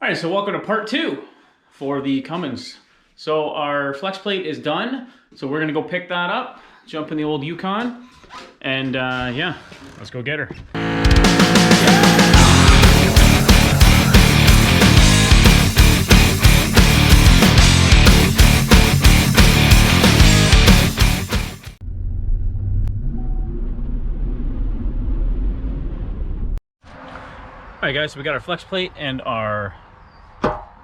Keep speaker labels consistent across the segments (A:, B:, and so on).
A: All right, so welcome to part 2 for the Cummins. So our flex plate is done, so we're gonna go pick that up, jump in the old Yukon, and yeah, let's go get her. All right, guys, so we got our flex plate and our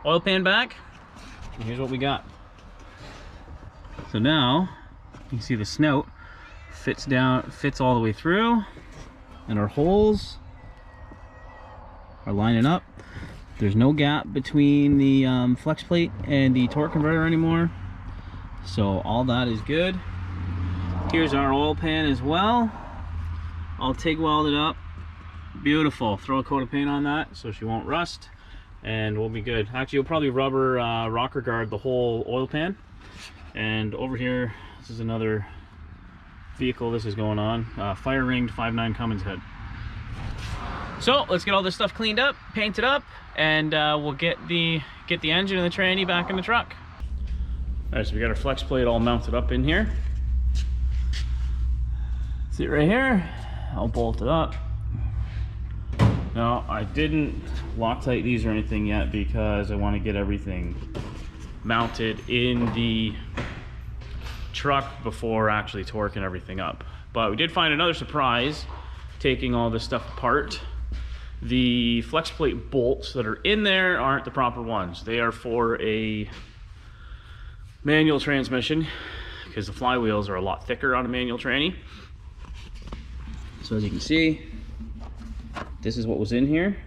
A: oil pan back, and here's what we got. So now you can see the snout fits all the way through, and our holes are lining up. There's no gap between the flex plate and the torque converter anymore, so all that is good. Here's our oil pan as well, all TIG welded up. Beautiful. Throw a coat of paint on that so she won't rust, and we'll be good. Actually, you'll probably rubber rocker guard the whole oil pan. And over here, this is another vehicle this is going on, fire ringed 5.9 Cummins head. So let's get all this stuff cleaned up, painted up, and we'll get the engine and the tranny back in the truck. All right, so we got our flex plate all mounted up in here. See it right here? I'll bolt it up. Now, I didn't Loctite these or anything yet because I want to get everything mounted in the truck before actually torquing everything up. But we did find another surprise taking all this stuff apart. The flex plate bolts that are in there aren't the proper ones. They are for a manual transmission because the flywheels are a lot thicker on a manual tranny. So as you can see, this is what was in here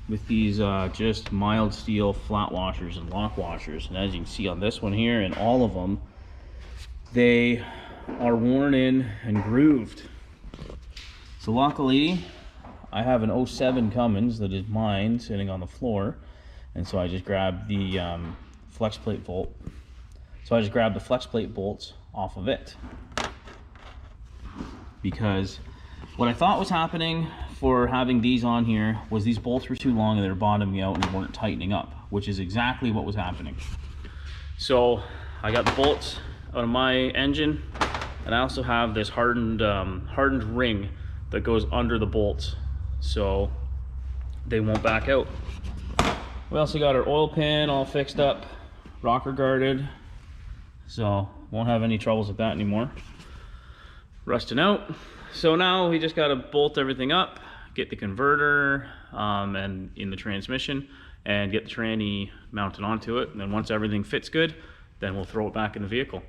A: with these just mild steel flat washers and lock washers. And as you can see on this one here and all of them, they are worn in and grooved. So luckily, I have an 07 Cummins that is mine sitting on the floor. And so I just grabbed the flex plate bolt. So I just grabbed the flex plate bolts off of it. Because what I thought was happening for having these on here was these bolts were too long and they were bottoming out and weren't tightening up, which is exactly what was happening. So I got the bolts out of my engine, and I also have this hardened ring that goes under the bolts so they won't back out. We also got our oil pan all fixed up, rocker guarded, so won't have any troubles with that anymore. Rusting out. So now we just got to bolt everything up, get the converter and in the transmission, and get the tranny mounted onto it. And then once everything fits good, then we'll throw it back in the vehicle.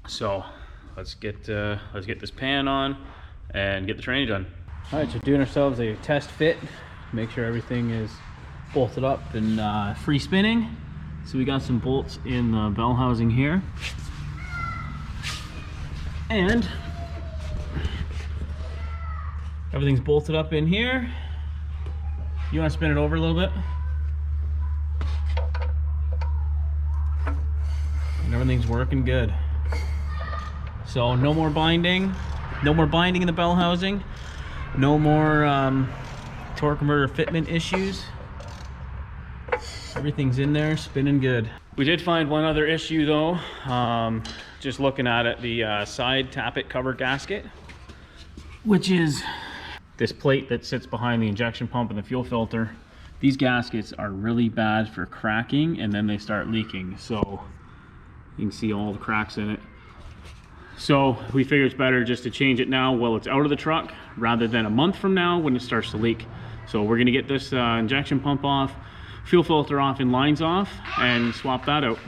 A: So let's get this pan on and get the tranny done. All right, so doing ourselves a test fit, make sure everything is bolted up and free spinning. So we got some bolts in the bell housing here, and everything's bolted up in here. You want to spin it over a little bit? And everything's working good. So no more binding. No more binding in the bell housing. No more torque converter fitment issues. Everything's in there, spinning good. We did find one other issue though. Just looking at it, the side tappet cover gasket, which is this plate that sits behind the injection pump and the fuel filter. These gaskets are really bad for cracking and then they start leaking. So you can see all the cracks in it. So we figure it's better just to change it now while it's out of the truck rather than a month from now when it starts to leak. So we're gonna get this injection pump off, fuel filter off and lines off, and swap that out.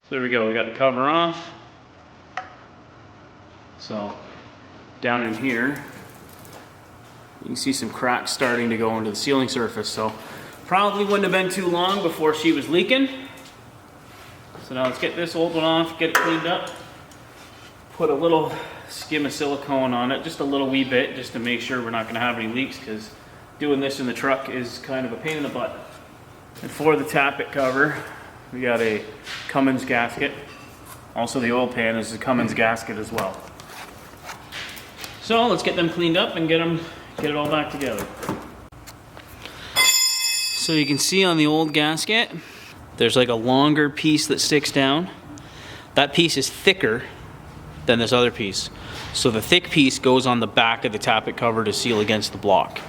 A: There we go, we got the cover off. So down in here You can see some cracks starting to go into the sealing surface, so probably wouldn't have been too long before she was leaking. So now let's get this old one off, get it cleaned up. Put a little skim of silicone on it, just a little wee bit, just to make sure we're not gonna have any leaks, because doing this in the truck is kind of a pain in the butt. And for the tappet cover, we got a Cummins gasket. Also the oil pan is a Cummins gasket as well. So let's get them cleaned up and get it all back together. So you can see on the old gasket, there's like a longer piece that sticks down. That piece is thicker than this other piece. So the thick piece goes on the back of the tappet cover to seal against the block.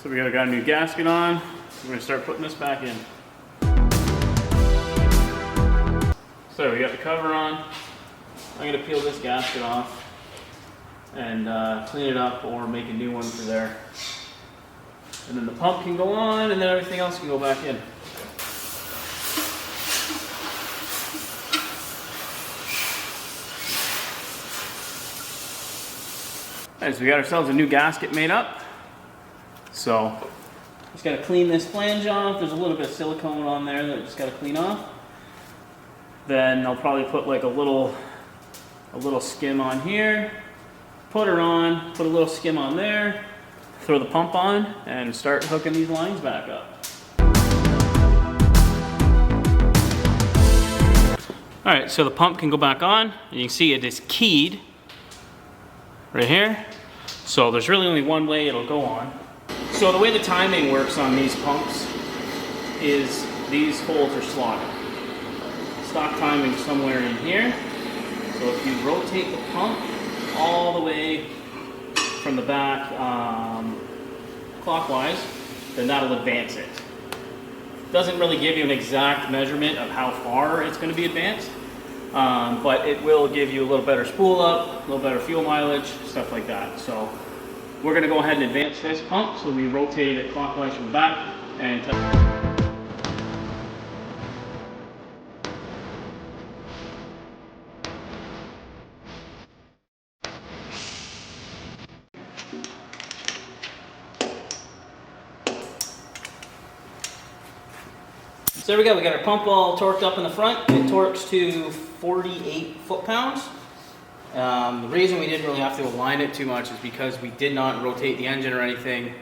A: So we got a new gasket on. We're gonna start putting this back in. So we got the cover on. I'm gonna peel this gasket off and clean it up or make a new one for there. And then the pump can go on and then everything else can go back in. Alright, so we got ourselves a new gasket made up. So, just gotta clean this flange off. There's a little bit of silicone on there that I just gotta clean off. Then I'll probably put like a little skim on here, put her on, put a little skim on there, throw the pump on, and start hooking these lines back up. Alright, so the pump can go back on. And you can see it is keyed right here. So there's really only one way it'll go on. So the way the timing works on these pumps is these holes are slotted. Stock timing somewhere in here. So if you rotate the pump all the way from the back clockwise, then that'll advance it. Doesn't really give you an exact measurement of how far it's going to be advanced, but it will give you a little better spool up, a little better fuel mileage, stuff like that. So we're going to go ahead and advance this pump, so we rotate it clockwise from the back and so there we go, we got our pump all torqued up in the front. It torques to 48 foot-pounds. The reason we didn't really have to align it too much is because we did not rotate the engine or anything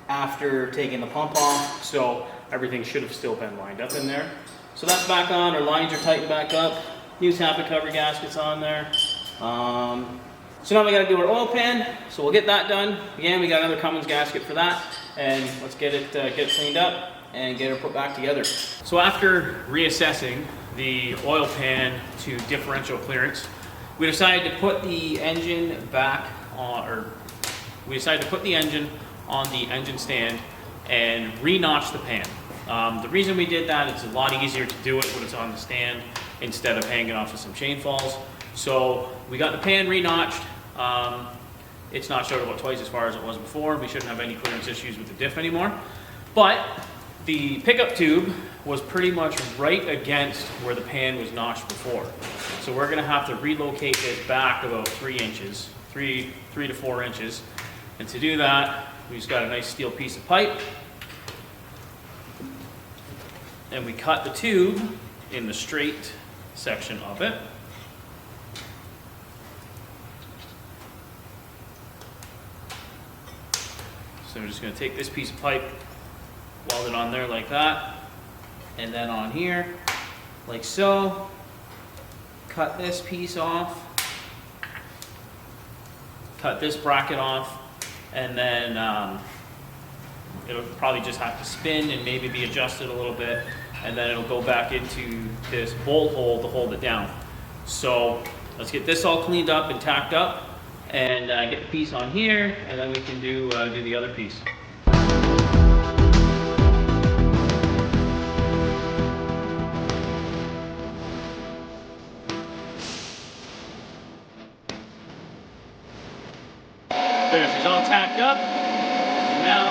A: after taking the pump off, so everything should have still been lined up in there. So that's back on, our lines are tightened back up, new tappet cover gaskets on there. So now we got to do our oil pan, so we'll get that done. Again, we got another Cummins gasket for that, and let's get it cleaned up and get her put back together. So after reassessing the oil pan to differential clearance, we decided to put the engine back on, the engine stand and re-notch the pan. The reason we did that, it's a lot easier to do it when it's on the stand instead of hanging off of some chain falls. So we got the pan re-notched. It's notched out about twice as far as it was before. We shouldn't have any clearance issues with the diff anymore. But the pickup tube was pretty much right against where the pan was notched before. So we're gonna have to relocate this back about 3 inches, 3 to 4 inches. And to do that, we just got a nice steel piece of pipe. And we cut the tube in the straight section of it. So we're just gonna take this piece of pipe, weld it on there like that, and then on here, like so. Cut this piece off, cut this bracket off, and then it'll probably just have to spin and maybe be adjusted a little bit, and then it'll go back into this bolt hole to hold it down. So let's get this all cleaned up and tacked up, and get the piece on here, and then we can do the other piece. there, so it's all tacked up. Now,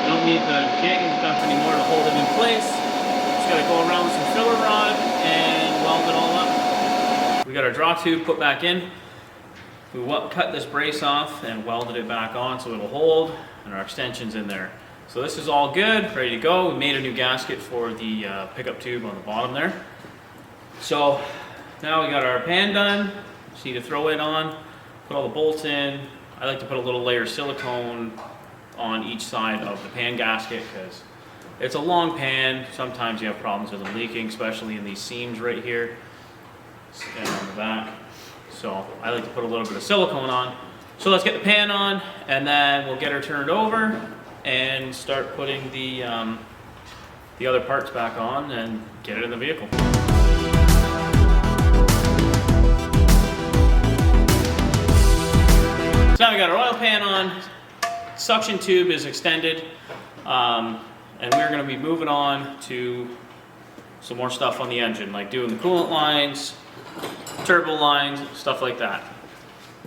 A: we don't need the jigging stuff anymore to hold it in place. Just gotta go around with some filler rod and weld it all up. We got our draw tube put back in. We cut this brace off and welded it back on so it'll hold, and our extension's in there. So this is all good, ready to go. We made a new gasket for the pickup tube on the bottom there. So now we got our pan done. Just need to throw it on, put all the bolts in. I like to put a little layer of silicone on each side of the pan gasket because it's a long pan. Sometimes you have problems with them leaking, especially in these seams right here and on the back. So I like to put a little bit of silicone on. So let's get the pan on, and then we'll get her turned over and start putting the other parts back on and get it in the vehicle. So now we got our oil pan on, suction tube is extended, and we're going to be moving on to some more stuff on the engine, like doing the coolant lines, turbo lines, stuff like that.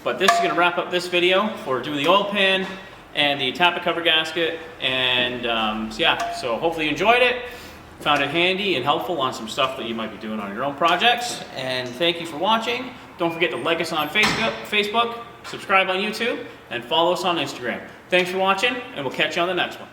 A: But this is going to wrap up this video for doing the oil pan and the Tappet cover gasket, and so hopefully you enjoyed it, found it handy and helpful on some stuff that you might be doing on your own projects, and thank you for watching. Don't forget to like us on Facebook, subscribe on YouTube, and follow us on Instagram. Thanks for watching, and we'll catch you on the next one.